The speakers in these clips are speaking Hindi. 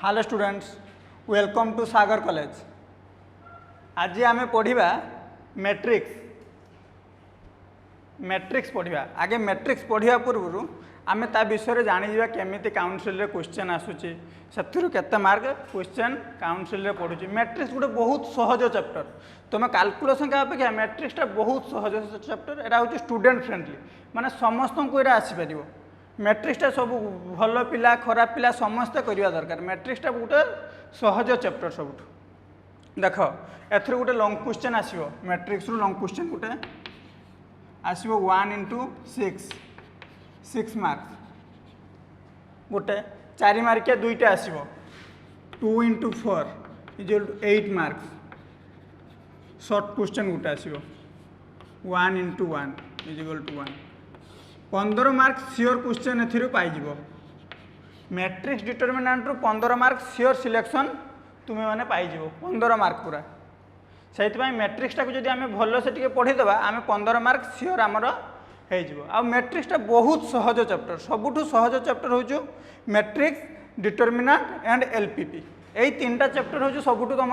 Hello students, welcome to Sagar college. आज आम पढ़ा मैट्रिक्स पढ़ा। आगे मैट्रिक्स पढ़ा पूर्व आम ता विषय जाणीजा केमी काउनसिल क्वेश्चन आसूची से मार्क क्वेश्चन काउनसिल पढ़ुची। मैट्रिक्स गोटे बहुत सहज चैप्टर। तुम कैलकुलेशन का अपेक्षा मैट्रिक्सटा बहुत सहज चैप्टर। यहाँ हूँ स्टूडेंट फ्रेंडली, माने समस्त को यहाँ आसीपर। मैट्रिक्सटा सब भल पिला खराब पिला समस्ते करवा दरकार। मैट्रिक्सटा गोटे सहज चैप्टर सब। देख एथर गोटे लंग क्वेश्चन आसो मैट्रिक्स लंग क्वेश्चन गोटे आसो 1 into 6 मार्क्स। गोटे 4 मार्किया दुईटा आसो 2 into 4 = 8 मार्क्स। शॉर्ट क्वेश्चन गोटे आसो 1 into 1 = 1। 15 मार्क सियोर क्वेश्चन एथि पाइब। मैट्रिक्स डिटरमिनेंट रु 15 मार्क सियोर सिलेक्शन तुम्हें मैंने पाइब। 15 मार्क पूरा से मैट्रिक्सटा को जब आम भल से पढ़ीदे आम 15 मार्क सियोर आमर हो। मैट्रिक्सटा बहुत सहज चैप्टर। सबुठ सहज चैप्टर हो मैट्रिक्स डिटरमिनेंट एंड एलपीपी। यही 3टा चैप्टर हो सबुठ तुम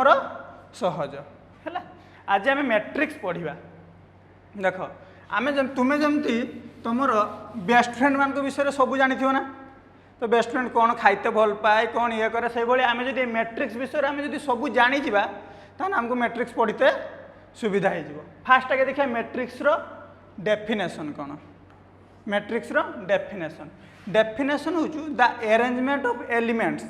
सहज है। आज आम मैट्रिक्स पढ़ा। देख आम तुम्हें जमती तुम बेस्ट फ्रेंड मान विषय सब जानी ना। तो बेस्ट फ्रेंड कौन खाइते भल पाए कौन ये करे से भाई आम जो मैट्रिक्स विषय आम जो सब जानीजा तान आमको मैट्रिक्स पढ़ते सुविधा हो। फास्ट आगे देखिए मैट्रिक्स डेफिनेशन कौन। मैट्रिक्स डेफिनेशन हूँ the arrangement of elements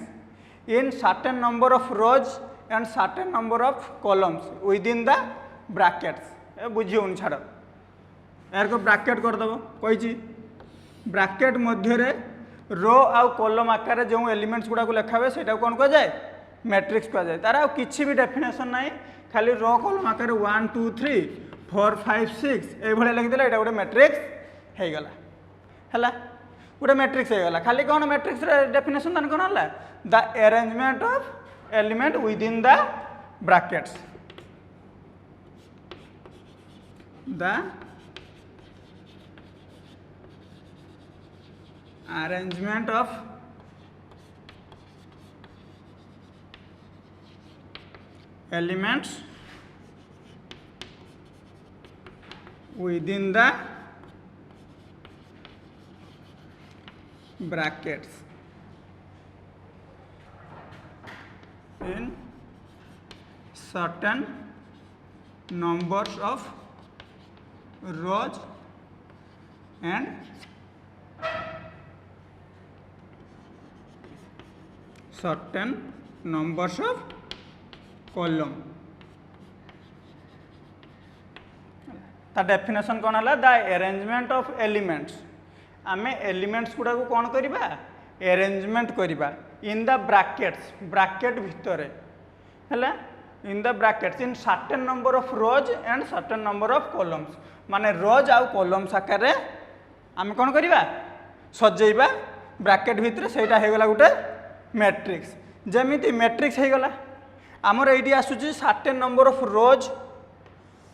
in certain number of rose and certain number of columns with in the brackets. बुझे छाड़ यार को ब्रैकेट करदेव कही। ब्रैकेट मध्य रो आउ कॉलम आकार जो एलिमेंट्स गुड़ा को लिखा हुए से कौन कह जाए मैट्रिक्स कह जाए। तार किसी भी डेफिनेशन ना खाली रो कॉलम आकार 1 2 3 4 5 6 ये लिखिदेला ये गोटे मैट्रिक्स होगला है। गोटे मैट्रिक्स होगला। खाली कौन मैट्रिक्स डेफिनेशन तान कौन है the arrangement of element with in the brackets. The arrangement of elements within the brackets in certain numbers of rows and certain numbers of column। ता डेफिनेशन कौन है द अरेंजमेंट ऑफ एलिमेंट्स। आम एलिमेंट्स गुड़ा को कौन करवा अरेंजमेंट करवा इन द ब्रैकेट्स। ब्रैकेट भितर है in the brackets in certain number of rose and certain number of columns. माने रोज आउ कॉलम्स आकार आम कौन करवा सजेबा ब्रैकेट भितर सेटा होगला गोटे मैट्रिक्स। जमीती मैट्रिक्स होगला आमर ये आसूची सर्टेन नंबर ऑफ रोज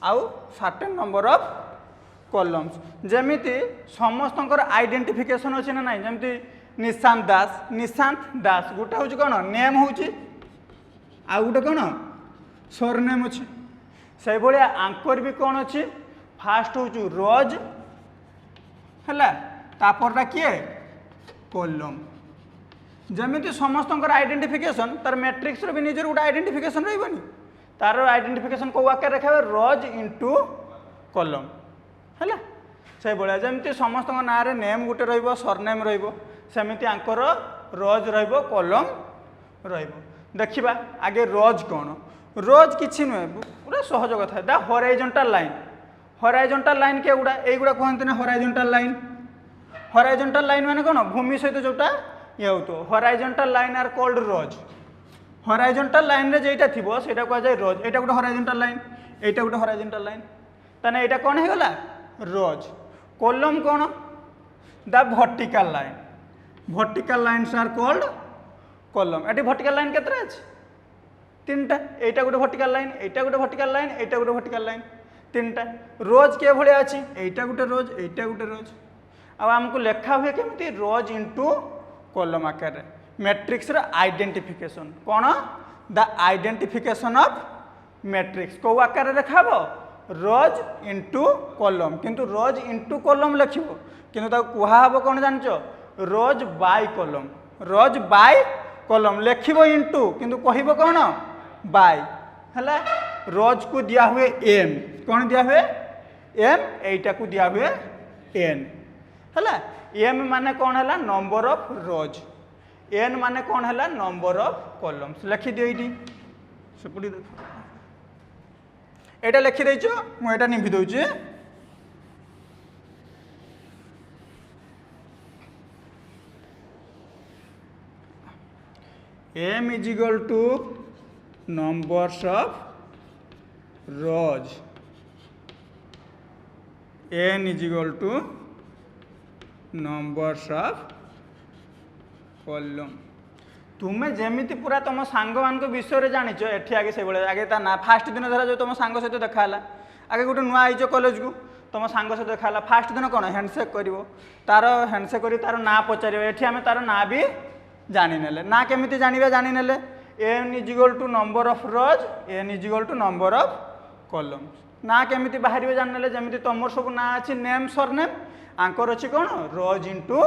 आउ सर्टेन नंबर ऑफ कॉलम्स। जमीती समस्त आइडेंटिफिकेशन अच्छे ना नहीं। जमीती निशांत दास गोटे हूँ कौन नेम हूँ आ गोटे कौन सरनेम अच्छे। से भाया आंकर भी कौन अच्छी फास्ट हूँ रोज है तापरटा किए कॉलम। जमीती समस्त आइडेंटिफिकेशन तार मैट्रिक्स भी निजर गोटे आइडेंटिफिकेशन रही। तार आइडेंटिफिकेशन कौ आकार रखा रोज इंटू कॉलम है। से भाया जमीती समस्त ना नेम गोटे सरनेम रमती आंकर रोज रॉलम देखा। आगे रोज कौन रोज किसी नुहे पूरा सहज कथा the horizontal line. Horizontal line के गुड़ा युड़ा कहते ना हॉराइजॉन्टल लाइन। हॉराइजॉन्टल लाइन माने कौन भूमि सहित जोटा ये हो। Horizontal line are called rows. Horizontal line रे जेटा थिबो सेटा कह जाय रोज। एटा गोटे हॉराइजॉन्टल लाइन एटा गोटे हॉराइजॉन्टल लाइन ताने एटा कौन हेगला रोज। कॉलम कौन the vertical line. Vertical lines are called column. एटी वर्टिकल लाइन केतरा अछि 3टा। एटा गोटे वर्टिकल लाइन एटा गोटे वर्टिकल लाइन एटा गोटे वर्टिकल लाइन 3टा। रोज के भलिया अछि एटा गोटे रोज एटा गोटे रोज। आमको लेखा हुए केमती रोज इंटू कॉलम आकार मैट्रिक्स आइडेंटिफिकेशन कौन द आइडेंटिफिकेशन ऑफ मैट्रिक्स कौ आकार देखा रोज इंटू कॉलम किंतु रोज इंटू कॉलम लिखो किंतु कहब कौन जान rows by column rows by column लिखो इंटू किंतु कहब कौन बाय है रोज को दिया हुए एम कौन दिया हुए एम एटा को दिया हुए एन है एम माने कौन है नंबर ऑफ रोज एन माने कौन है नंबर ऑफ कॉलम्स लिखि दियो ये सेपटी देख एटा लिखि देछ मु एटा निभि दउची m is equal to numbers of rows n is equal to numbers of column तुम्हें जमीती पूरा तुम सांग मान विषय में जाच एटी आगे से आगे ता ना फास्ट दिन धरा जो तुम सांग सहित देखा आगे गोटे नुआ आईच कॉलेज को तुम सांग सहित देखा फास्ट दिन कौन हैंडसेक कर तार हैंडसेक कर तार ना पचार एटी आम तार ना भी जानी नेले ना केमिति जानिबा जानी नेले n is equal to number of rows n is equal to number of columns ना केमिति बाहर जानी नेले जमीती तुम सब ना अच्छी नेम सरनेम आंकर अच्छी कौन रोज इंटू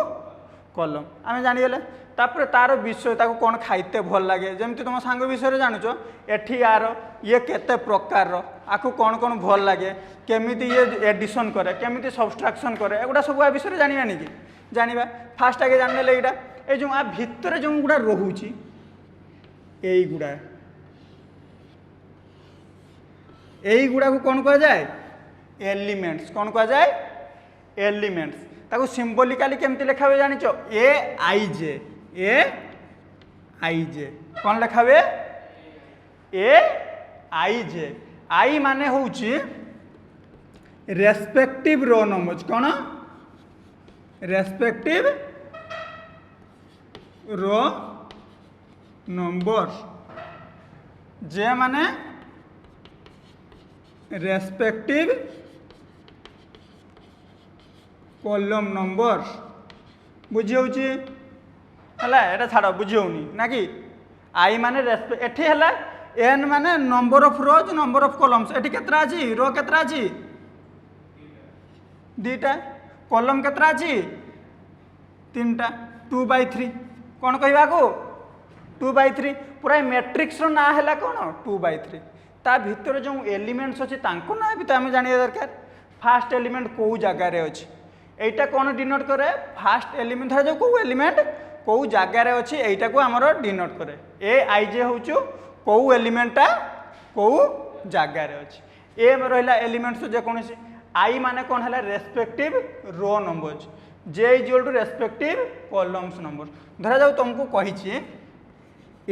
कॉलम आम जानीगले तापर तार विषय ताको कौन खाइते भल लगे जमती तुम सांग विषय जानुच एठी यार ये केते प्रकार आकु कौन कौन भल लगे केमिति ये एडिशन करे केमिति सब्सट्रैक्शन करे एगुड़ा सब विषय जानिबानी कि जानिबा फास्ट आगे जानिले एटा ए जो आ भितर जो गुड़ा रहुची एई गुड़ा को कौन कह जाए एलिमेंट्स कौन कह जाए एलिमेंट्स ताको सिंबलिकली केमती लिखा हुए जानिच ए आई जे कौन लिखा हुए ए आई जे आई माने होउची रेस्पेक्टिव रो नंबर्स कौन रेस्पेक्टिव रो नंबर्स जे माने रेस्पेक्टिव कॉलम नंबर्स बुझी होची हला एटा छाड़ बुझी होनी ना कि आई माने एठी हला एन माने number of rose number of columns एठी केतरा अछि रो केतरा अछि दीटा कॉलम केतरा अछि तीनटा 2/3 कौन कहबा को 2/3 पूरा मैट्रिक्स रो ना हला कौन 2/3 ता भितर जो एलिमेंट्स अछि तांको ना भी तो आम जानिया दरकार फास्ट एलिमेंट को जगह रे अछि एटा कौन डिनोट करे फास्ट एलिमेंट धर जो को एलिमेंट कौ जगार अच्छी यहीटा को आमर डिनोट करे ए आई जे हूँ कौ एलिमेंटा कौ जगार अच्छी ए रहा एलिमेंट्स जेकोसी आई माने कौन है respective row numbers j is equal to respective columns numbers धरा जाऊ तुमको कही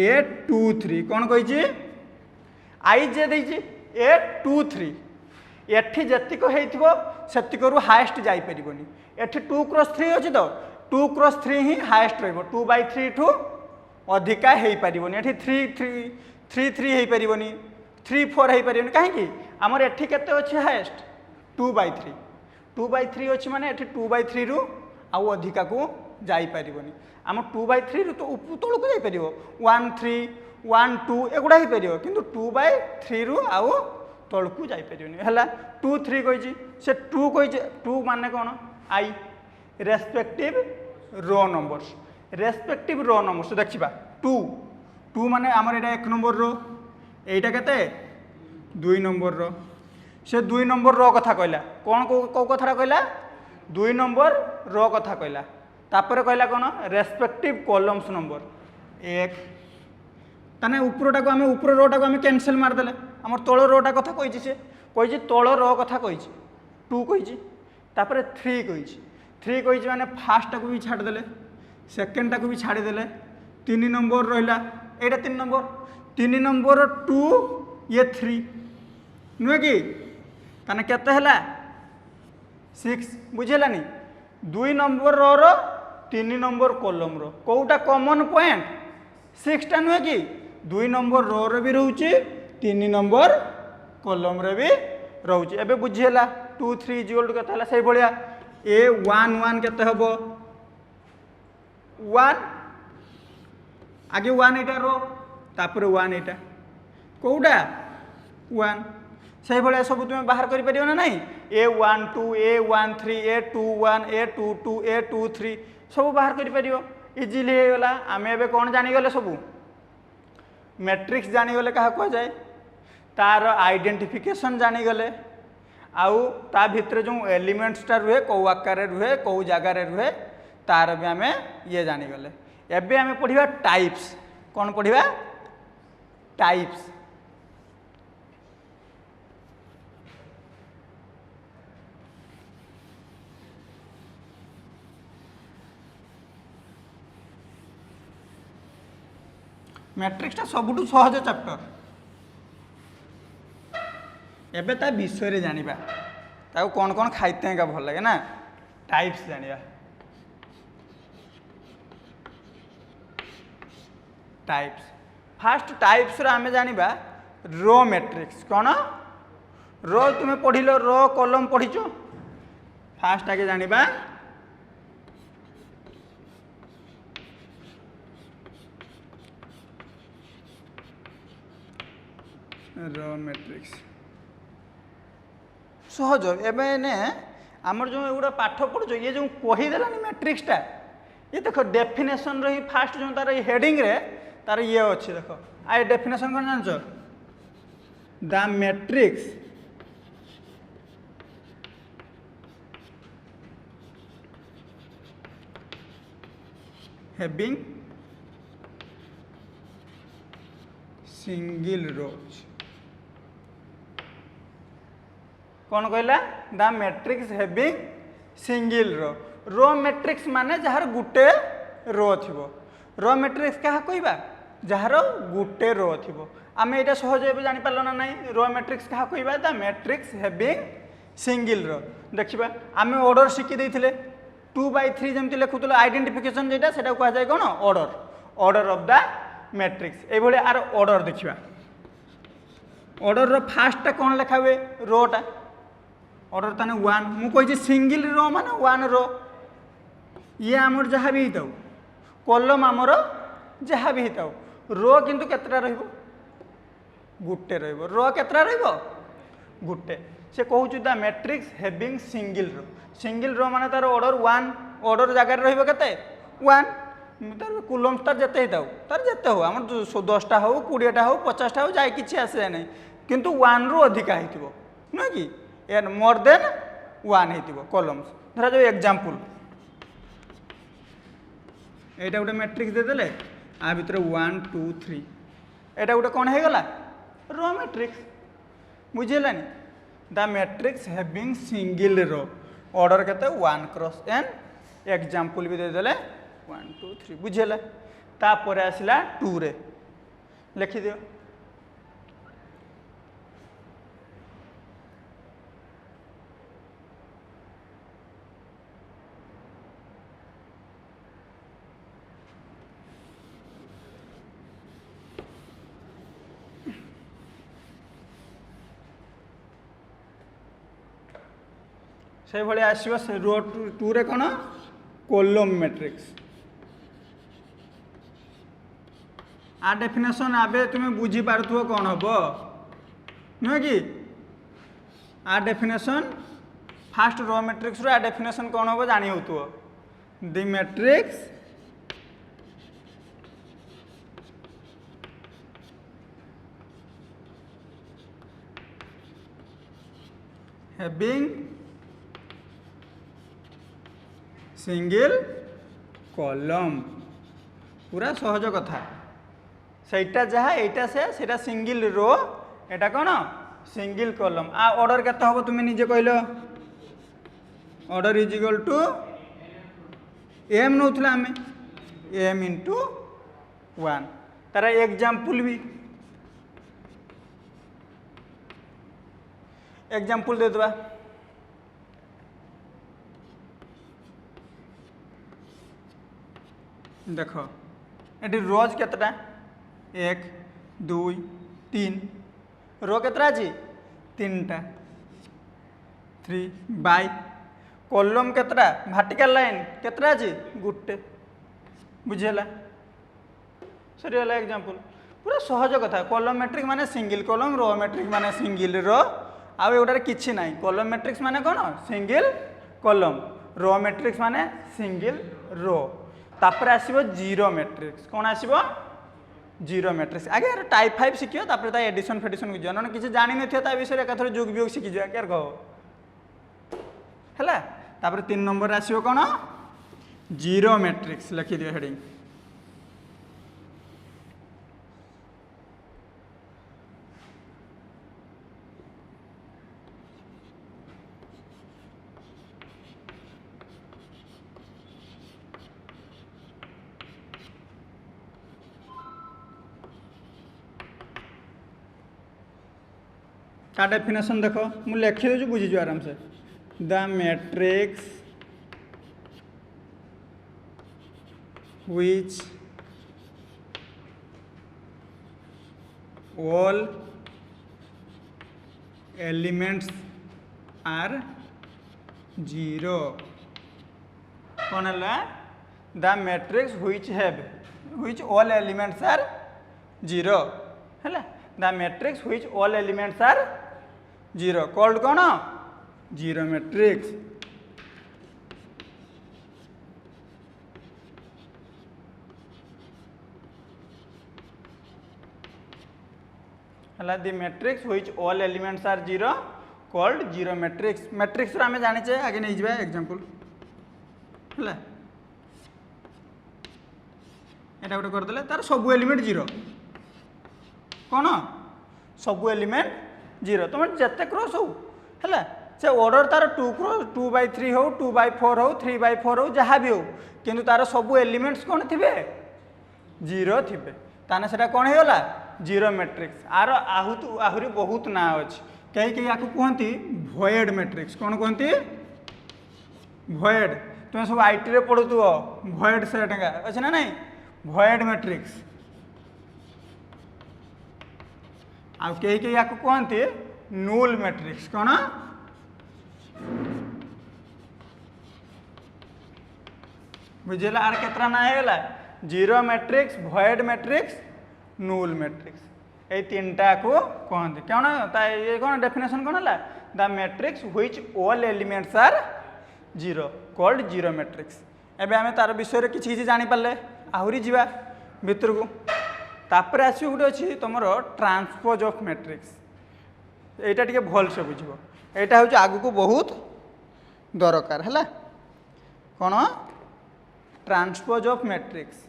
8 2 3 कौन कही आई जे देती 8 2 3 एठी जेतिक होइथिबो सेतिकरू हाईएस्ट जाई परिबोनी एठी 2 क्रॉस 3 अछि तो 2 क्रॉस 3 ही हाईएस्ट रहबो 2/3 ठू अधिका हेई परिबोनी एठी 3 3 हेई परिबोनी 3 4 हेई परिबोनी काहे कि हमर एठी केते अछि हाईएस्ट 2/3 2/3 अछि माने एठी 2/3 रु आउ अधिका को जाई परिबोनी हम 2/3 रु तो तळु को जाई परिबो 1 3 1 2 एगुडा हेई परिबो किंतु 2/3 रु आउ तलकू जापरियोनी है 2 3 कही से 2 कही 2 माने कौन आई respective row numbers respective row numbers देखा 2 2 माने आमर एटा 1 नंबर रो एटा केते 2 नंबर रो से 2 नंबर रो कथा कहला कौन को कथा कहला 2 नंबर रो कथा कहला तापर कहला कौन रेस्पेक्टिव कॉलम्स नंबर 1 ताने उपरटा को आम ऊपर रोटा को आम कैनसल मारदेले आम तल रोटा कथा कही से कही तल रो कथा कही 2 कही तापर 3 कही 3 कही माने फास्ट को भी छाड़देले सेकेंड को भी छाड़देले 3 नंबर रहा यहाँ 3 नंबर 2 ये 3 नुहे कि ताने केते हला 6 बुझेलानी 2 नंबर रो 3 नंबर कॉलम रो कोटा कॉमन पॉइंट 6 टा नुहे कि 2 नंबर रो रे भी रहउची 3 नंबर कॉलम रे भी रहउची एबे बुझिएला 2 3 इक्वल टू केते हला सही भलिया a 1 1 केते हबो 1 आगे 1 एटा रो तापर 1 एटा कोउटा 1 से भाया सब तुम बाहर कर ना नहीं A12 A13 A21 A22 A23 सब बाहर कर इजिली होगा आम ए कौन जानीगले सब मैट्रिक्स जानीगले क्या कहुए तार आइडेंटिफिकेशन जानीगले आउ ता भितर जो एलिमेंट्सटा रुहे कौ आकार रुहे कौ जगार रुहे तार भी आम ये जानीगले एबे आम पढ़ा टाइप्स कौन पढ़ा टाइप्स मैट्रिक्सटा सबुठु सहज चैप्टर एबे ता विषय रे जानिबा ताको कौन कौन खाइते हैं का भल लगे ना टाइप्स जानिबा टाइप्स फास्ट टाइप्स रे आमे जानिबा रो मैट्रिक्स कौन रो तुम्हें पढ़िलो रो कॉलम पढ़िचो फास्ट आगे जानिबा रो मैट्रिक्स सहज एवं आमर जो एगुड़ा पाठ पढ़ुच ये जो कहीदेलानी मैट्रिक्सटा ये देख डेफिनेशन रही फास्ट जो तार हेडिंग रे तार ये अच्छी देख आ डेफिनेशन कौन जान the matrix having single rows कौन कहला the matrix having single row matrix माने जहार गुटे रो थिबो रो मैट्रिक्स क्या कहबा जहार गुटे रो थिबो आमे एटा सहज ए जानि पारलो ना नहीं रो मैट्रिक्स क्या कहबा the matrix having single row देखिबा आमे ऑर्डर शिखि देथिले 2/3 जेमति लेखुतलो आइडेंटिफिकेशन जेटा सेटा कहा जाय कोन ऑर्डर ऑफ द मैट्रिक्स ए भले आर ऑर्डर देखिबा ऑर्डर रो फास्ट टा कोन लिखा हुए रोटा ऑर्डर ताने 1 मु कहि सिंगल रो माने 1 रो ये आमर जहाँ भी होता कॉलम आमर जहाँ भी होता रो किंतु केतरा रहिबो गुटे रहिबो रो केतरा रहिबो गुटे से कहूँ the matrix having single row माने तार ऑर्डर 1 ऑर्डर जगह रहिबो केते 1 तार कुलम्स तार जेते होता तार जेते हो आम 10टा हो 20टा हो 50टा हो जाए किसी आसे ना किंतु 1 रु अधिका होइतिबो नुह कि एन मोर देन 1 होइतिबो कॉलम्स धरा जो एग्जांपल एटा गोटे मैट्रिक्स देदेले आ भितर 1 2 3 एटा गोटे कौन हो गला रो मैट्रिक्स बुझेलानी the matrix having single row order केते 1 क्रॉस n एग्जांपल भी देदेले 1 2 3 बुझेला तापर आसला 2 रे लिखि दियो से भाई आसो रो 2 रे कौन कॉलम मैट्रिक्स आ डेफिनेशन आबे तुम्हें बुझी पारथुओ कौन हम नुह कि आ definition first row matrix row आ डेफिनेशन कौन हम जानी होतुओ the matrix having single column पूरा सहज कथा सेटा जहाँ एटा से सिंगल रो एटा कौन सिंगल कॉलम आ ऑर्डर केते हम तुम निजे कहल order is equal to m नौला आम एम इंटू 1 तार एग्जांपल भी एग्जांपल दे दबा देख ये रोज केतटा 1 2 3 रो केतरा अच्छी 3टा 3 बाय कॉलम केतरा वर्टिकल लाइन केतरा अच्छी गुटे बुझेला सरीगला एग्जांपल पूरा सहज कथा कॉलम मैट्रिक्स माने सिंगल कॉलम रो मैट्रिक्स माने सिंगल रो आउ एगुटार किछि नाही कॉलम मैट्रिक्स माने कोन सिंगल कॉलम रो मैट्रिक्स माने सिंगल रो तापर आसीबो जीरो मैट्रिक्स कोन आसीबो जीरो मैट्रिक्स आगे यार टाइप 5 शिखियो तापर ता एडिशन फेडिशन को जन किछि जानि नथियो ता विषय एकाथर जोग वियोग शिखि जा केर कहो हला तापर 3 नंबर आसीबो कोन जीरो मैट्रिक्स लिखि दियो हेडिंग का डेफिनेशन देखो मु लिखि दे बुझीज आराम से the matrix which all elements are zero कौन है the matrix which all elements are zero है the matrix which all elements are zero called कौन जीरो मैट्रिक्स है the matrix which all elements are zero called zero matrix matrix आम जाने आगे नहीं जाए एग्जांपल है एटा गोटे करदे तार सब एलिमेंट जीरो कौन सब एलिमेंट जीरो तुम जिते क्रॉस हो है से ऑर्डर तार 2/3 हो 2/4 हो 3/4 हो जहाँ भी हो किंतु तार सब एलिमेंट्स कौन थे जीरो थे ताने सेटा कौन होगा जीरो मैट्रिक्स आर आहरी बहुत ना अच्छी कहीं कहीं आपको कहती भॉइड मैट्रिक्स कौन कहती भॉइड तुम सब आईटी रे पढ़ुव भॉइड सेट अच्छे ना नहीं भॉइड मैट्रिक्स आ कहीं कहीं आपको कहते नूल मैट्रिक्स कौन बुझे आर केतरा ना होगा जीरो मैट्रिक्स भॉइड मैट्रिक्स नूल मैट्रिक्स ये तीन टा को कहते कौन ये कौन डेफिनेशन कौन है the matrix which all elements are zero called zero matrix एबे आमे तार विषय रे किछि जानि पाले आहुरी जीवा भितर को तापर आसी गोटे अच्छी तुम ट्रांसपोज ऑफ मैट्रिक्स यहाँ टे भल से बुझ यहाँ हूँ आग को बहुत दरकार है कौन ट्रांसपोज ऑफ मैट्रिक्स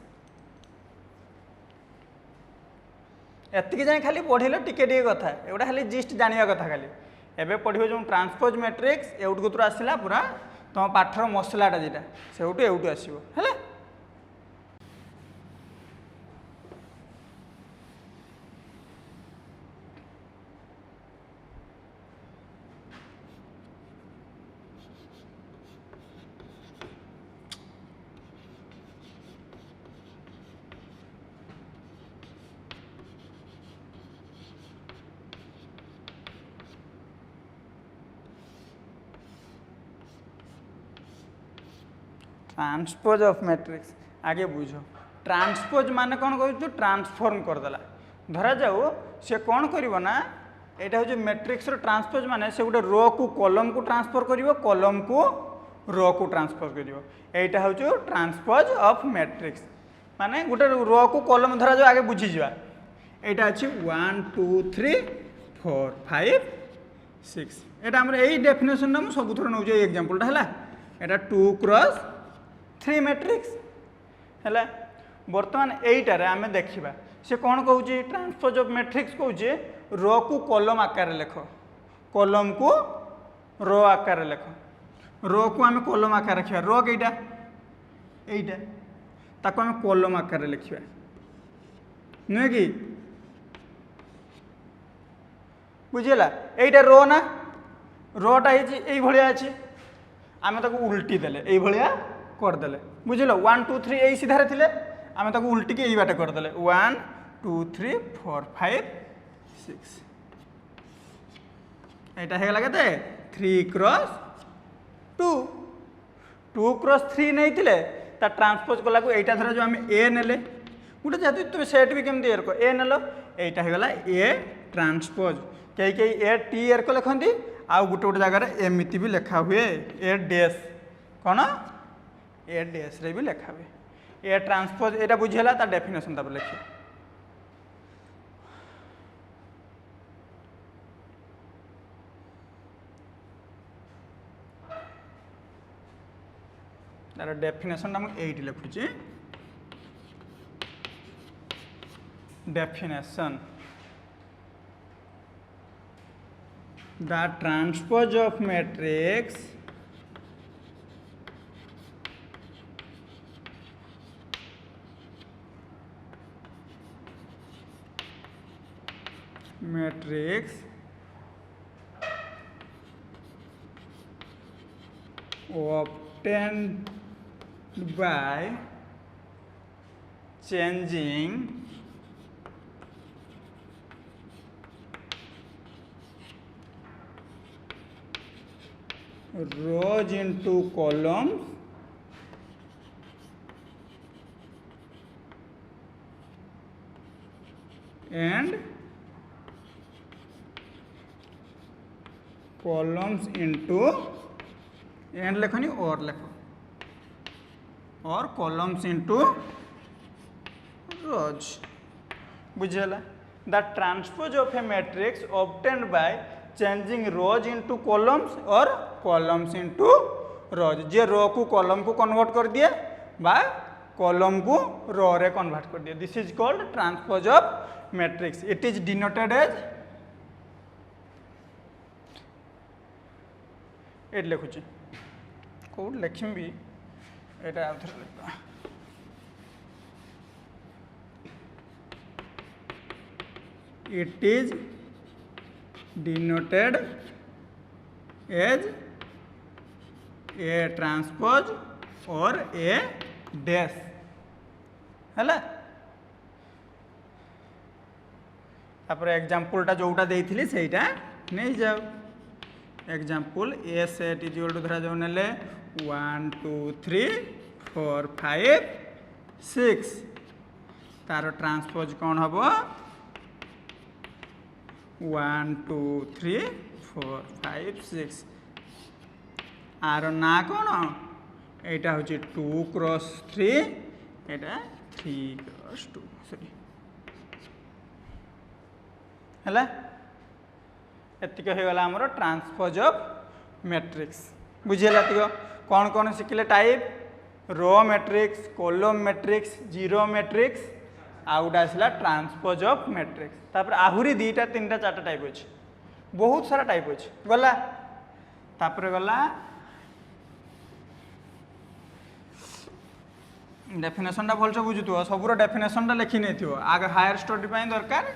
एतिक जाए खाली पढ़े टिके कथा एगुटा खाली जिस्ट जाना कथा खाली एवं पढ़ो जो ट्रांसपोज मैट्रिक्स एवटू तो आसला पूरा तुम पाठर मसलाटा जेटा से एवटू आसो है ट्रांसपोज ऑफ मैट्रिक्स आगे बुझ ट्रांसपोज माने कौन कहूँ ट्रांसफॉर्म करदेला धरा जाऊ सी कौन करना यहाँ हूँ मैट्रिक्स ट्रांसपोज माने से गोटे रो को कॉलम को ट्रांसफर कर कॉलम को रो को ट्रांसफर कर यहाँ हूँ ट्रांसपोज ऑफ मैट्रिक्स माने गोटे रो को कॉलम धरा जाऊ आगे बुझी जा यहाँ अच्छी 1 2 3 4 5 6 यहाँ आम यही डेफिनेशन मुझे सब थोड़ा नौ एग्जांपलटा है यहाँ 2x3 मैट्रिक्स है बर्तमान यहीटार आम देखा से कौन कहूँ ट्रांसपोज ऑफ मैट्रिक्स कहूँ रो को कॉलम आकार लेख कॉलम को रो आकार लेख रो को आम कॉलम आकार रखा रो कईटा यहीटा ताको आम कॉलम आकार लिखा नुहे कि बुझीगला यहीटा रो ना रोटा ये अच्छी आम ताको उल्टी देले ये भाया करदे बुझल 1 2 3 यही सीधार थे आम ताको उल्टी के बाटे करदे 1 2 3 4 5 6 यहाँ है के 3x2 2x3 नहीं थे ट्रांसपोज कला यहाँ धर जो आम ए ने गोटे जेहतु तुम सेट भी केमती एयर ए नेल एटा हो गला ए ट्रांसपोज कई कई ए टी एयर को लिखती आउ गोटे गोटे जगार एमती भी लिखा हुए ए डैश कौन ए डैश रे भी लिखा हुए ए ट्रांसपोज एटा बुझीला ता डेफिनेशन तब लिखिए तार डेफिनेशन मुझे ये लिखुची definition the transpose of matrix obtained by changing rows into columns and columns into and लिखनी और लिखो और columns into rows बुझेला the transpose of A matrix obtained by changing rows into columns और columns into rows जे रो को कॉलम को कन्वर्ट कर दिए बा कॉलम को रो रे कन्वर्ट कर दिए this is called transpose of matrix it is denoted as at लिखुची कौट लिखिम भी एटा आउ थरे लिखा it is denoted as a transpose or a dash है तापर एग्जांपल टा जोटा देइथिली सेटा नहीं जाओ example a set is equal to धरा जाऊ नेले 1 2 3 4 5 6 तार ट्रांसपोज कौन हबो 1 2 3 4 5 6 आर ना कौन एटा हूँ 2 क्रॉस 3 एटा 3 क्रॉस 2 सॉरी है एतिक होगला आमर ट्रांसपोज ऑफ मैट्रिक्स बुझेगा कौन कौन शिखिले type row matrix column matrix zero matrix आउटा आसला ट्रांसपोज ऑफ मैट्रिक्स तापर आहुरी 2टा 3टा 4टा टाइप अच्छे बहुत सारा टाइप अच्छे गला तापर गला डेफिनेशन टा भलसे बुझुथो सबूर डेफिनेशन टा लिखि नहीं आगे हायर स्टडी पाई दरकार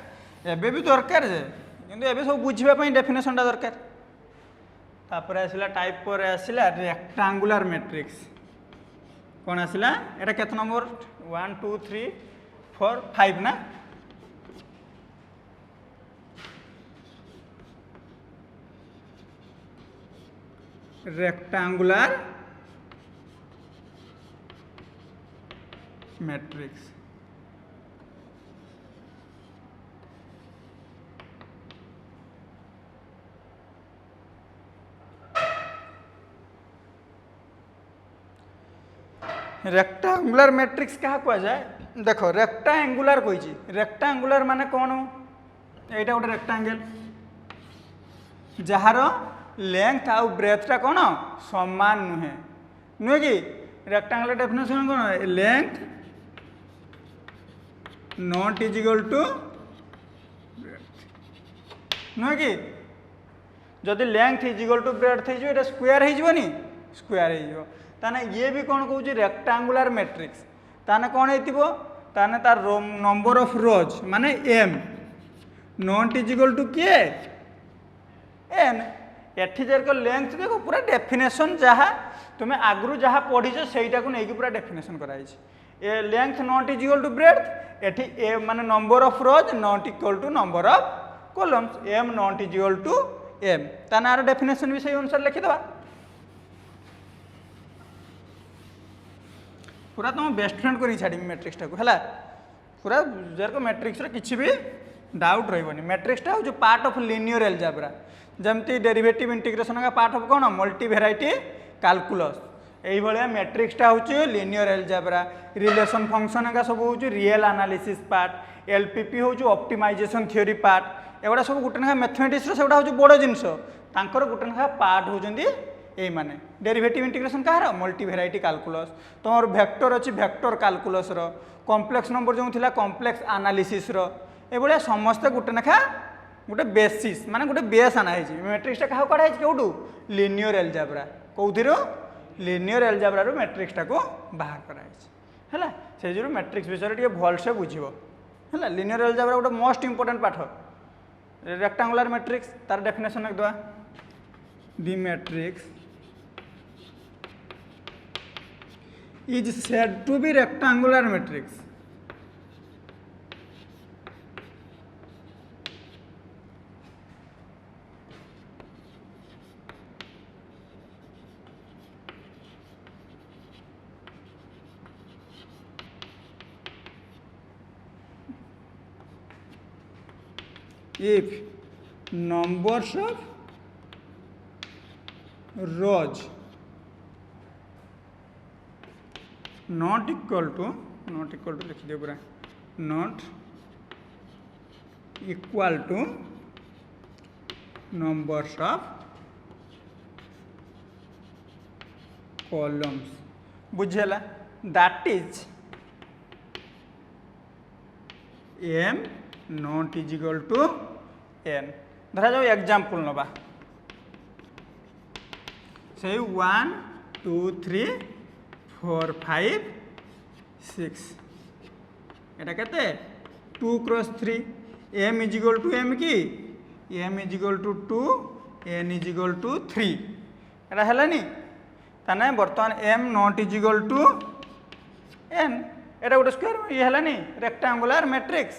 एबे भी दरकार जे किंतु एबे सब बुझिबा पाई डेफिनेशन टा दरकार तापर आसला टाइप पर आसला रेक्टांगुलर मैट्रिक्स कौन आसला एटा केते नंबर 1 2 3 4 5 ना रेक्टांगुलर मैट्रिक्स रेक्टांगुलर मैट्रिक्स क्या कह जाए देखो रेक्टांगुलर कही रेक्टांगुलर माने कौन एटा गोटे रेक्टांगल जार लेंथ आउ ब्रेथटा कौन समान नुहे नुहे कि रेक्टांगुलर डेफिनेशन कौन length not is equal to नुहे कि जदि length is equal to breadth हो स्क्वायर होनी स्क्वायर हो ताने ये भी कौन कहूँ रेक्टांगुलर मैट्रिक्स ताने कौन हो ताने तार नंबर ऑफ रोज माने m not is equal to किए एन एठी जर लेंथ देखो पूरा डेफिनेशन जहाँ तुम्हें आगु जहाँ पढ़ीच सहीटा को लेकिन पूरा डेफिनेशन कराई a length not is equal to breadth एठी ए माने number of rows not equal to number of columns m not is equal to m ताने आर डेफिनेशन भी सही अनुसार लिखिदबा पूरा तुम बेस्ट फ्रेंड को छाड़ी मैट्रिक्स टाक है पूरा जर मैट्रिक्स किसी भी डाउट रही मैट्रिक्सटा हूँ पार्ट ऑफ लिनियर एल्जेब्रा जमती डेरिवेटिव इंटीग्रेशन का पार्ट ऑफ कौन मल्टी वेराइटी कैलकुलस यही मैट्रिक्सटा हूँ लिनियर एल्जेब्रा रिलेशन फंक्शन का सब हूँ रियल एनालिसिस पार्ट एलपीपी हूँ ऑप्टिमाइजेशन थ्योरी पार्ट एगुड़ा सब गोटे ना मैथमेटिक्स से हूँ बड़ जिनस गोटे ना पार्ट होती यही माने डेरिवेटिव इंटीग्रेशन कहार मल्टी वेराइटी कैलकुलस तुम वेक्टर अच्छी वेक्टर कैलकुलस कॉम्प्लेक्स नंबर जो थी कॉम्प्लेक्स एनालिसिस ये समस्ते गोटे ना गोटे बेसिस माने गोटे बेस आना मैट्रिक्सटा क्या कढ़ाई कौटू लिनियर एल्जेब्रा कौर लिनियर एल्जेब्रा मैट्रिक्सटा को बाहर कराई से जो मैट्रिक्स विषय टे भलसे बुझ है लिनियर एल्जेब्रा गोटे मोस्ट इंपोर्टेंट पाठ रेक्टांगुलर मैट्रिक्स तार डेफिनेशन एक दवा the matrix is said to be rectangular matrix if numbers of rows not equal to लिख दियो पूरा not equal to numbers of columns बुझेला that is m not is equal to n धरा जाओ एग्जांपल नबा से 1 2 3 4 5 6 एटा केते 2 cross 3 m is equal to m की m is equal to 2 n is equal to 3 एटा हलानी ताने वर्तमान m not is equal to n एटा गोटे स्क्वायर ये हलानी रेक्टेंगुलर मैट्रिक्स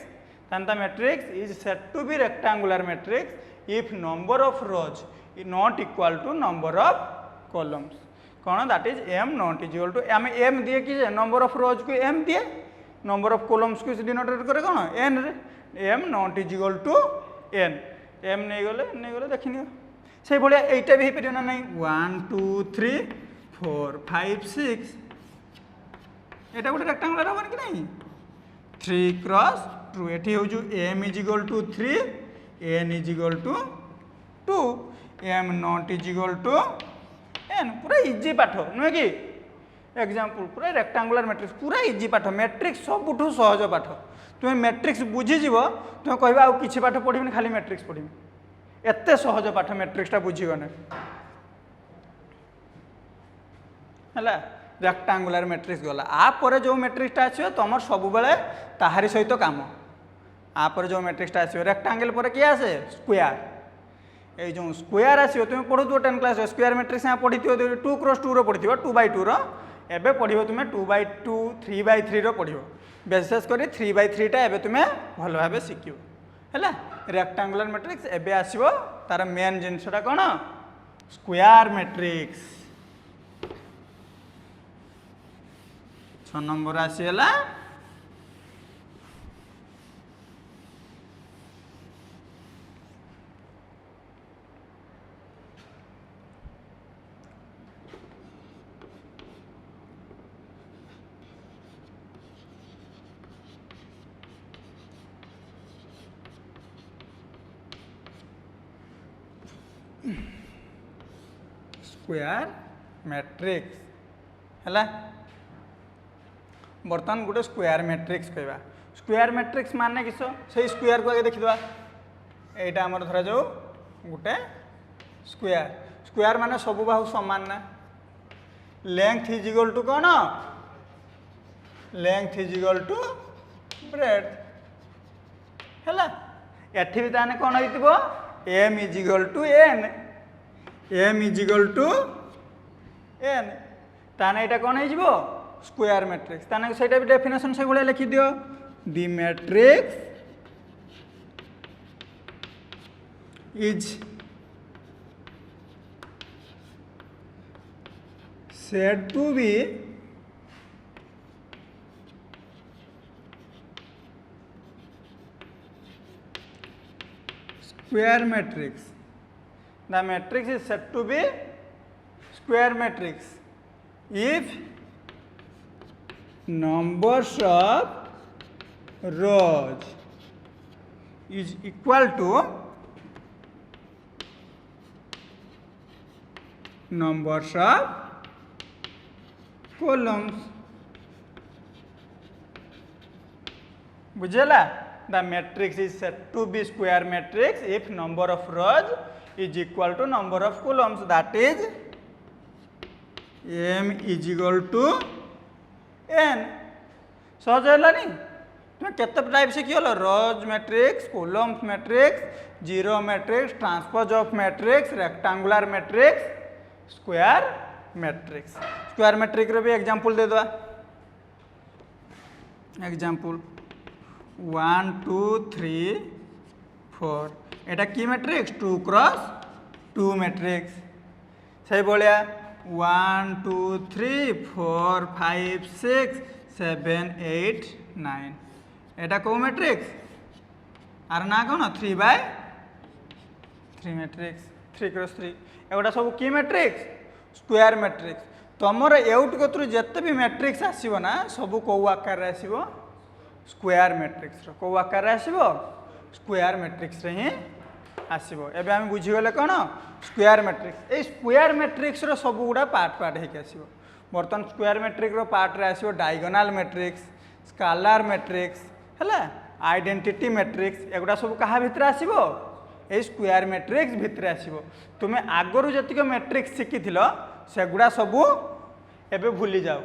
ताने the matrix is said to be rectangular matrix if number of rows not equal to number of columns कौन that is m not is equal to आम m दिए कि नंबर ऑफ रोज को m दिए नंबर ऑफ कॉलम्स को डिनोटेट करे कौन n रे m not is equal to n m नहीं गले देखिनियो से भलिया एटा भी परियो ना नहीं 1 2 3 4 5 6 एटा गोटे रेक्टेंगुलर होबन कि नहीं 3 क्रॉस 2 एठी हो जो m is equal to 3 n is equal to 2 m not is equal to n पूरा इजी पाठ नुहे कि एग्जांपल पूरा रेक्टेंगुलर मैट्रिक्स पूरा इजी पाठ मैट्रिक्स सबुठू सहज पाठ तुम्हें मैट्रिक्स बुझीजीव तुम्हें कह आउ किसी पाठ पढ़ी खाली मैट्रिक्स पढ़ी एत सहज पाठ मैट्रिक्सटा बुझीगने है रेक्टेंगुलर मैट्रिक्स गला आपर जो मैट्रिक्सटा आसो तुम सब बेले ताहारी सहित काम आपर जो मैट्रिक्सटा आसो रेक्टेंगल पर किए आसे स्क्वायर ये जो स्क्वायर आसो तुम पढ़ु 10 क्लास स्क्वायर मैट्रिक्स यहाँ पढ़ी 2 क्रॉस 2 पढ़ी 2/2 एबे पढ़ो तुम्हें 2/2 3/3 पढ़ो विशेषकर 3/3 टा एबे तुम्हें भल भाव शिख है रेक्टेंगुलर मैट्रिक्स एबे आसो तार मेन जिनसटा कौन स्क्वायर मैट्रिक्स 6 नंबर आसीगला स्क्वायर मैट्रिक्स है बर्तमान गोटे स्क्वायर मैट्रिक्स कहवा स्क्वायर मैट्रिक्स माने किस से स्क्वायर को आगे देखीदा यहाँ आम धरा जाऊ गोटे स्क्वायर स्क्वायर माने सब बाहु समान ना लेंथ इज इक्वल टू कौन length is equal to breadth है एठी भी ताने कौन हो m is equal to n m is equal to n ताने एटा कौन हो स्क्वायर मैट्रिक्स ताने सेटा भी डेफिनेशन से भले लिखि दियो the matrix is said to be square matrix. The matrix is said to be square matrix if numbers of rows is equal to numbers of columns. बुझेला? The matrix is said to be square matrix if number of rows is equal to number of columns, that is m is equal to n. सहज है तुम केते टाइप से किया rows matrix, columns matrix, zero matrix, transpose of matrix, rectangular matrix, square matrix. Square matrix रे भी एग्जांपल दे दो. एग्जांपल 1 2 3 4 एटा की मैट्रिक्स 2 क्रॉस 2 मैट्रिक्स. सही बोलिया 1 2 3 4 5 6 7 8 9 एटा को मैट्रिक्स आर ना कौन 3 बाय 3 मैट्रिक्स 3 क्रॉस 3 एगोटा सब की मैट्रिक्स स्क्वायर मैट्रिक्स. तुमर एउट कतु जिते भी मैट्रिक्स आसो ना सब कौ आकार आसो स्क्वायर मैट्रिक्स कौ आकार आसो स्क्वायर मैट्रिक्स ही आसो. एबे आम बुझीगले कौन स्क्वायर मैट्रिक्स. ये स्क्वायर मैट्रिक्स रो सब गुड़ा पार्ट पार्ट होके आसो. बर्तमान स्क्वायर मैट्रिक्स रो पार्ट रे आसो डायगोनल मैट्रिक्स, स्केलर मैट्रिक्स है, आइडेंटिटी मैट्रिक्स. एगुड़ा सब क्या भितर आसो ये स्क्वायर मैट्रिक्स भितर आसो. तुम्हें आगरू जी मैट्रिक्स शिखी सेगुड़ा सबू एबे भूली जाओ.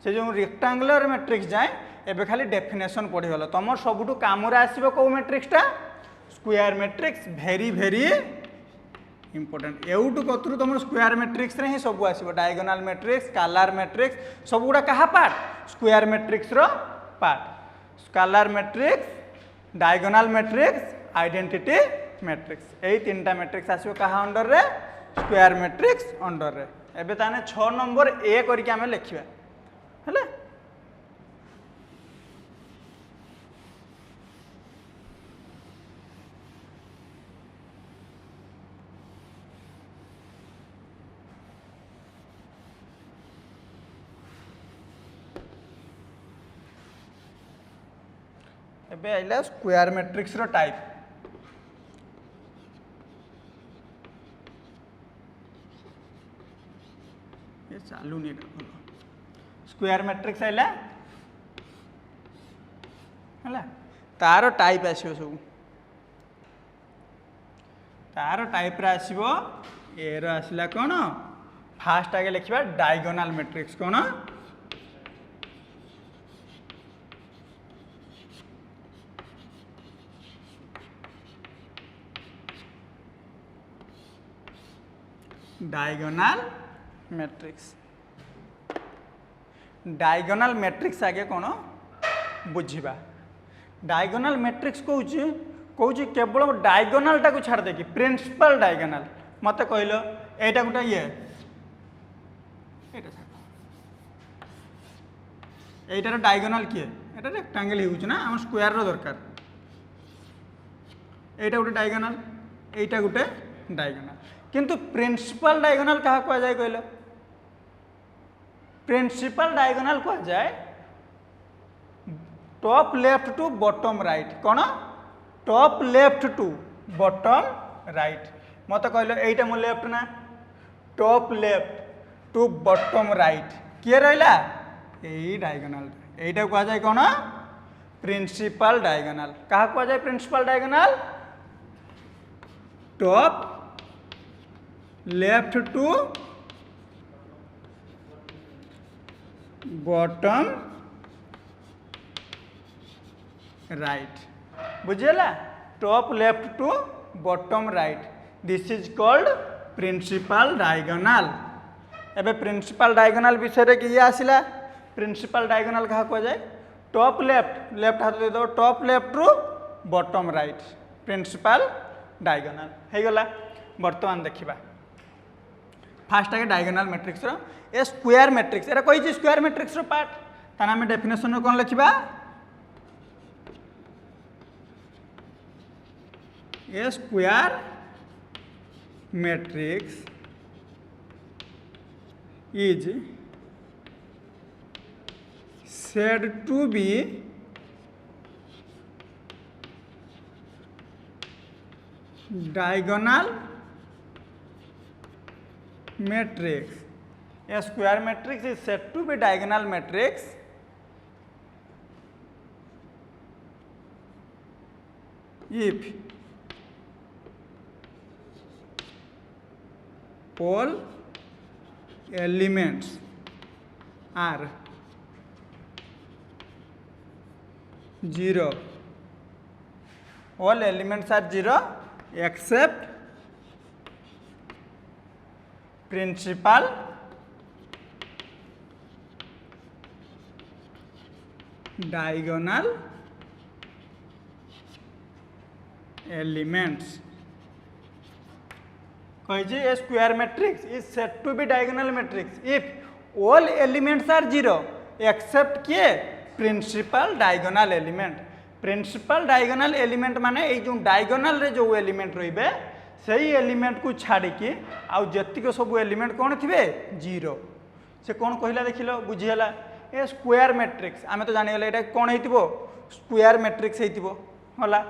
से जो रेक्टेंगुलर मैट्रिक्स जाए एबे खाली डेफिनेशन पढ़ीगल. तुम सबुठू कामरे आसो कौ मैट्रिक्सटा स्क्वायर मैट्रिक्स. भेरी भेरी इंपोर्टेंट. एउटू कतरू तुम स्क्वायर मैट्रिक्स रे ही सब आसो डायगोनल मैट्रिक्स, स्केलर मैट्रिक्स सब गुड़ा क्या पार्ट स्क्वायर मैट्रिक्स रो part. Scalar matrix, diagonal matrix, identity matrix. यही तीनटा मैट्रिक्स आसो कहा अंडर रे स्क्वायर मैट्रिक्स अंडर रे. एबे ताने 6 नंबर ए करके आमे लिखिबा हैला. एबे आइला स्क्वायर मैट्रिक्स रो टाइप. ये चालू नहीं रखो. स्क्वायर मैट्रिक्स आइला हैला तार टाइप आसीबो सब. तार टाइप रे आसीबो ए रो आसिला कोन फास्ट आगे लिखिबा डायगोनल मैट्रिक्स. कोन डायगोनल मैट्रिक्स. डायगोनल मैट्रिक्स आगे कौन बुझा. डायगोनल मैट्रिक्स कौच केवल डायगोनल टाक छाड़ दे कि प्रिंसिपल डायगोनल. मत कहल एटा गोटे ये एटार डायगोनल किए एटा रेक्टेंगल हो ना आम स्क्वायर रो दरकार. एटा गोटे डायगोनल एटा गोटे डायगोनल. किंतु प्रिंसिपल डायगोनल क्या कह जाए कहल. प्रिंसिपल डायगोनल कह जाए top left to bottom right. कौन top left to bottom right. मत कहल एटा मो लेफ्ट ना top left to bottom right किए रहा यही डायगोनल. एटा कह जाए कौन प्रिंसिपल डायगोनल. क्या कह जाए principal diagonal top left to bottom right. बुझेला top left to bottom right. This is called principal diagonal. एबे प्रिंसिपल डायगोनल विषय कि आसला. प्रिंसिपल डायगोनल क्या कह जाए टॉप लेफ्ट लेफ्ट हाथ दे दो top left to bottom right principal diagonal हो गला. बर्तमान देखिबा फास्ट आगे डायगोनल मैट्रिक्स रो ए स्क्वायर मैट्रिक्स. एरा कही स्क्वायर मैट्रिक्स रो पार्ट. ताना हमें डेफिनेशन रो कौन लिखिबा A square matrix is said to be diagonal matrix. A square matrix is said to be diagonal matrix if all elements are 0. All elements are 0 except principal diagonal elements. A square matrix is said to be diagonal matrix if all elements are 0 except principal diagonal element. Principal diagonal element माने ये जो डायगोनल रे जो एलिमेंट रहिबे सही एलिमेंट को छाड़ी की आउ जतिक सब एलिमेंट कौन थे 0 से कौन कहला देखिलो बुझीला ए स्क्वायर मैट्रिक्स आमे तो जानि गले एटा कौन हेतिबो स्क्वायर मैट्रिक्स हेतिबो होला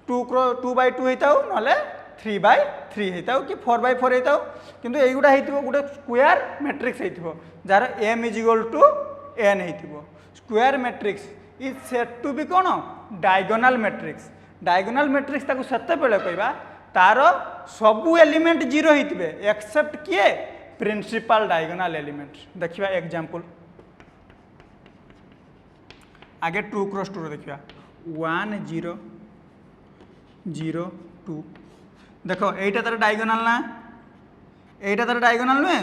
2x2 हेताउ नले 3x3 हेताउ कि 4x4 हेताउ किंतु एगुडा हेतिबो गुडे स्क्वायर मैट्रिक्स हेतिबो जार m = n हेतिबो square matrix is said to be कौन डायगोनल मैट्रिक्स. डायगोनल मैट्रिक्स ताको सेते बेले कहबा तार सबु एलिमेंट 0 होइतिबे एक्सेप्ट किए प्रिंसिपल डायगोनल एलिमेंट. देखिबा एग्जांपल आगे 2x2 देखिबा 1 0 0 2 देखो एटा तार डायगोनल ना एटा तार डायगोनल नुहे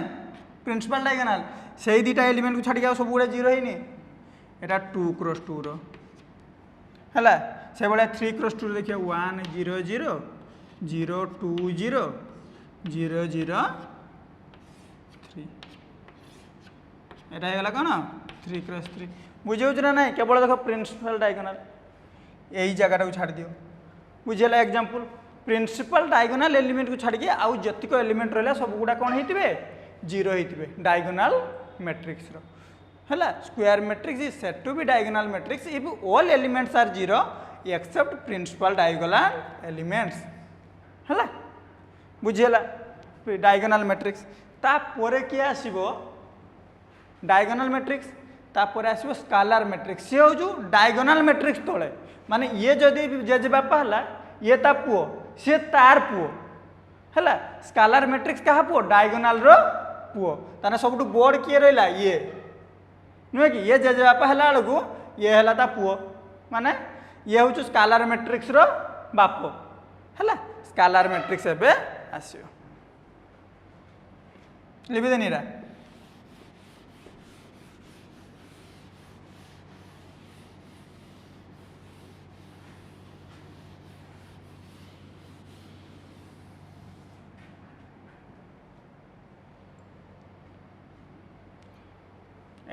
प्रिंसिपल डायगोनल सेही दुटा एलिमेंट को छाड़ी सब गुड़ा 0 होइनी एटा 2x2 रो हैला से बळे 3x2 देखिए 1 0 0 0 2 0 0 0 3 एटा हेगला कोन 3x3 बुझियो जरा नै केवल देखो प्रिंसिपल डायगोनल एही जगह को छाड़ दियो बुझेला एग्जांपल प्रिंसिपल डायगोनल एलिमेंट को छाड़ के आउ जतिको एलिमेंट रहला सब गुडा कोन हेतिबे 0 हेतिबे डायगोनल मैट्रिक्स रो हैला square matrix is said to be diagonal matrix if all elements are 0 except principal diagonal elements हैला बुझिला डायगोनल मैट्रिक्स ता परे के आसीबो डायगोनल मैट्रिक्स ता परे आसीबो स्केलर मैट्रिक्स से हो जो डायगोनल मैट्रिक्स तोले माने ये जदी जेजे बापा हला ये ता पुओ से तार पुओ हैला स्केलर मैट्रिक्स कहा पुओ डायगोनल रो पुओ ताने सबटु बोर्ड के रहला ये नुहे कि ये जेजे बापा हला को ये हला ता पुओ माने ये हूँ स्केलर मैट्रिक्स रो बाप है स्केलर मैट्रिक्स एबे आसियो लिखिदेनीरा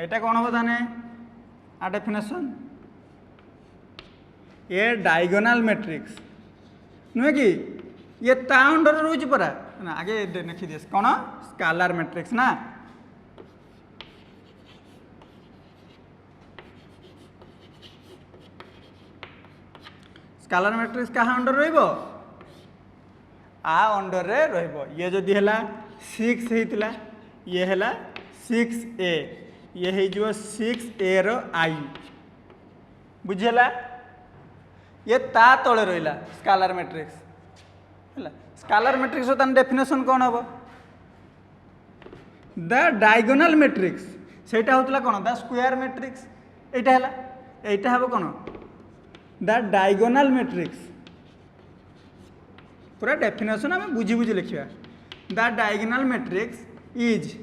एटा कौन हम ताने आ डेफिनेशन ये डायगोनल मैट्रिक्स नुहे कि ये ता अंडर रोज परा ना आगे लिखी दिए कौन स्केलर मैट्रिक्स ना स्केलर मैट्रिक्स कहाँ अंडर रहिबो आ अंडर रे रहिबो ये जदी हला 6 हेतिला ये हला 6a ये है जो 6a रो आई बुझेला ये ता तले रहिला स्केलर मैट्रिक्स हैला स्केलर मैट्रिक्स तान डेफिनेशन कोन हबो द डायगोनल मैट्रिक्स सेटा होतला कोन द स्क्वायर मैट्रिक्स एटा हैला एटा हबो कोन द डायगोनल मैट्रिक्स पूरा डेफिनेशन हमें बुझी बुझी लिखिया the diagonal matrix is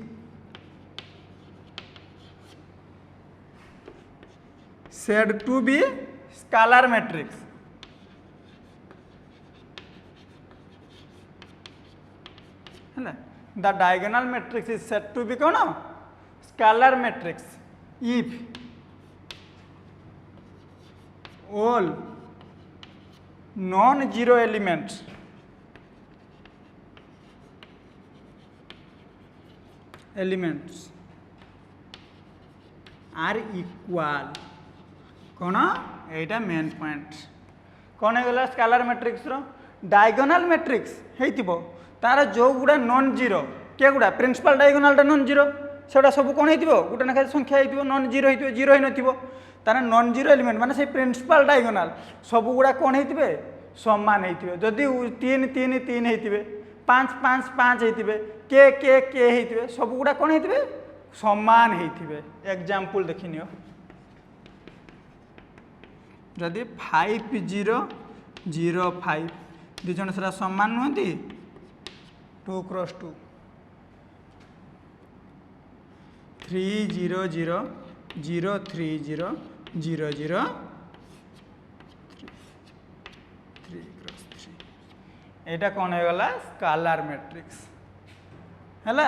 said to be scalar matrix है the diagonal matrix is said to be कौन scalar matrix if all non zero elements elements are equal कौन एटा मेन पॉइंट कौन है स्केलर मैट्रिक्स रो डायगोनल मैट्रिक्स हेतिबो तार जो गुड़ा नॉन जीरो के गुड़ा प्रिंसिपल डायगोनल नॉन जीरो सेटा सब कौन हेतिबो गुटे ना संख्या हेतिबो नॉन जीरो हेतिबो जीरो हे नथिबो तार नॉन जीरो एलिमेंट माने से प्रिंसिपल डायगोनल सब गुड़ा कौन हेतिबे समान हेतिबे जदि 3 3 3 हेतिबे 5 5 5 हेतिबे के हेतिबे सब गुड़ा कौन हेतिबे समान हेतिबे एग्जांपल देखिनियो जदि 5 0 0 5 दुई जन सेटा समान नुहति 2 क्रॉस 2 3 0 0 0 3 0 0 0 3 क्रॉस 3 एटा कौन है गला स्केलर मैट्रिक्स हैला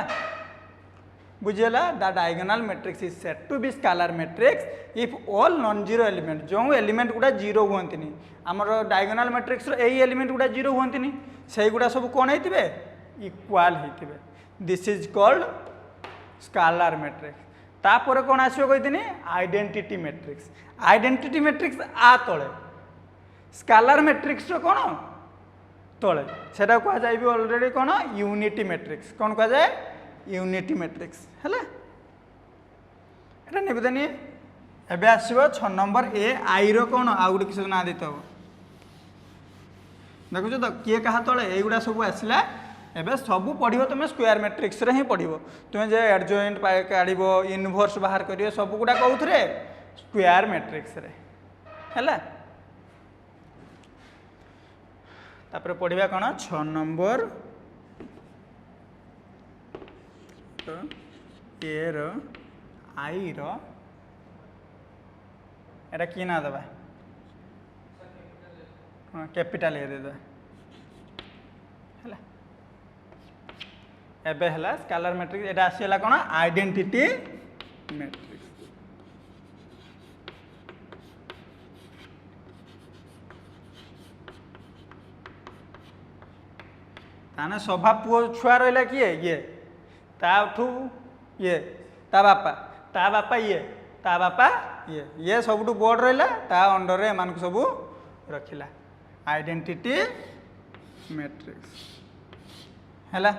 बुझेला the diagonal matrix is said to be scalar matrix if all non zero element जो एलिमेंट गुड़ा जीरो हुंतनी आमर डायगोनल मैट्रिक्स रो एई एलिमेंट गुड़ा जीरो हुंतनी सेई गुड़ा सब कोन हेतिबे इक्वल हेतिबे this is called scalar matrix तापर कोन आसीबो कहितनी आइडेंटिटी मैट्रिक्स आ तळे स्केलर मैट्रिक्स रो कोन तळे सेटा को जाय भी ऑलरेडी कोन यूनिटी मैट्रिक्स कोन को जाय यूनिटी मैट्रिक्स है निवेदन एबे आसो 6 नंबर ए आई रो कौन आउ गोटे किसी ना देते हम देखुच तो किए क्या तले युवा सब आसला एबे सब पढ़ो तुम स्क्वायर मैट्रिक्स रे ही पढ़ो तुम जे एडजॉइंट काढ़ इनवर्स बाहर कर सब गुड़ा कौन स्क्वायर मैट्रिक्स रे है तापर पढ़ा कौन 6 नंबर ए रो आई रो एटा कि ना दबा हाँ कैपिटल ए दे दे एबे हला स्केलर मैट्रिक्स एटा आसीला कोन आइडेंटिटी मैट्रिक्स ताने सभा पुओ छुआ रहिला किए ये ताठू ये ता बापा ये सबुठू बोर्ड रहा ता अंडर रे एमान सब रखिला आइडेंटिटी मैट्रिक्स हैला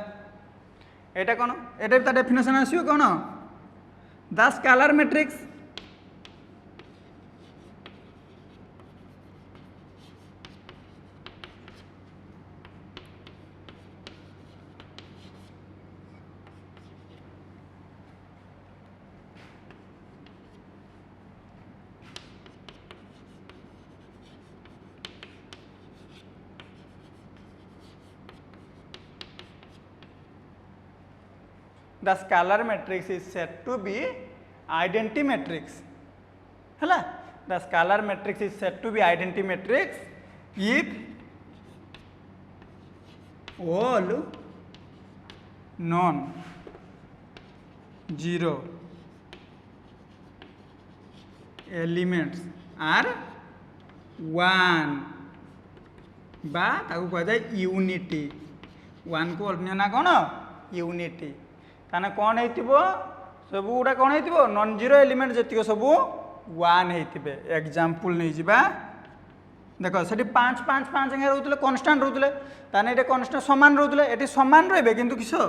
एटा कौन एटा ता डेफिनेशन आसीयो कौन the scalar matrix the scalar matrix is said to be identity matrix है the scalar matrix is said to be identity matrix if all non zero elements are one बा ताकू कह जाए यूनिटी वन को अन्य ना कौन यूनिटी ताने कौन हो सब गुड़ा कौन हो नॉन जीरो एलिमेंट जी सब वन होते एग्जांपल नहीं जावा देख से 5 5 5 रोते कन्स्टाट रोते ताने ये कन्स्टाट सामान रोते ये सामान रे कि किस 1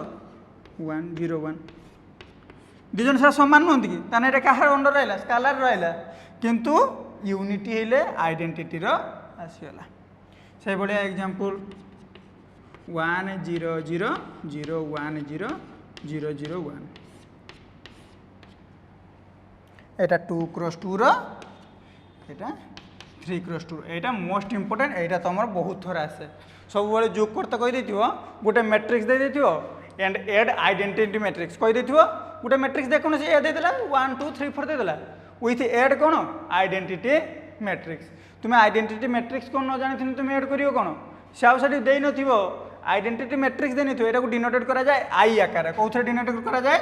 0 1 दुजन सारा सामान नुहति कि ताने ये कहार अंडर रहा स्केलर रहा किंतु यूनिटी हेले आइडेंटिटी आसीगला से भाया एग्जांपल 1 0 0 0 1 0 0 0 1 एटा 2 क्रॉस 2 रो एटा 3 क्रॉस 2 एटा मोस्ट इंपोर्टेंट एटा तुम बहुत थोड़ा आसे सब बेले जोग करते कही देथिबो गोटे मैट्रिक्स दे देथिबो एंड एड आइडेंटिटी मैट्रिक्स कही देथिबो गोटे मैट्रिक्स देखो से ए दे देला 1 2 3 4 दे देला विथ एड कोन आइडेंटिटी मैट्रिक्स तुम आइडेंटिटी मैट्रिक्स कोन न जानि तुम एड करियो कोन साउ साडी देई नथिबो आइडेंटिटी मैट्रिक्स देनी तो यहाँ डिनोटेट करा जाए आई आकार कौन डिनोटेट करा जाए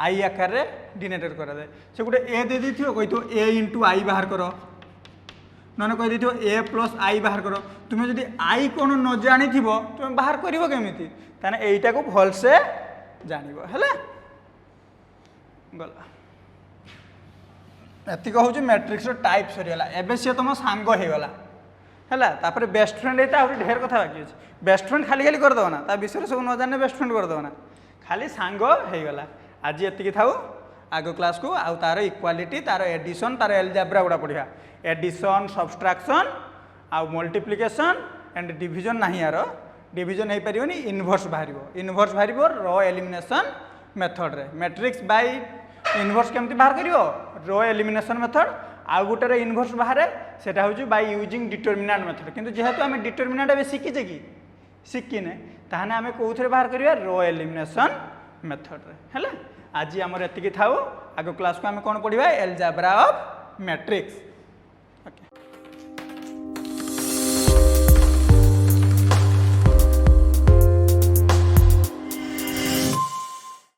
आई आकार डिनोटेट करा जाए से गोटे ए दे दी कही तो ए इंटू आई बाहर कर ना कही दी ए प्लस आई बाहर कर तुम्हें जब आई कौन न जानी तुम बाहर कर केमी ताने यहीटा को भलसे जान है गला एतिक हूँ मैट्रिक्स टाइप सरीगला एवं सी तुम सांग होगला है तापर बेस्ट फ्रेंड ये आहुरी ढेर कथा बाकी अच्छे बेस्ट फ्रेंड खाली खाली करदेव ना ता विषय सब न जाने बेस्ट फ्रेंड करदेव ना खाली सांग होगला आज एतिक थाऊ आग क्लास को आउ तार इक्वालिटी तार एडिशन तार एलजेब्रा गुड़ा पढ़ा एडिशन सब्सट्राक्शन आउ मल्टीप्लिकेशन एंड डिविजन ना यार डिविजन हो पार इनवर्स बाहर रो एलिमिनेशन मेथड रे मैट्रिक्स बाय इनवर्स केमती बाहर कर रो एलिमिनेशन मेथड आउ गोटे इनवर्स बाहर से बाय यूजिंग डिटरमिनेंट मेथड किंतु जेहेतु आम डिटरमिनेंट ए शिखीचे कि शिखिने ताहने आम कौन बाहर करिया रो एलिमिनेशन मेथड रे है आज आमर एतिकी थाऊ आग क्लास को आम कौन पढ़ा एलजेब्रा ऑफ मैट्रिक्स।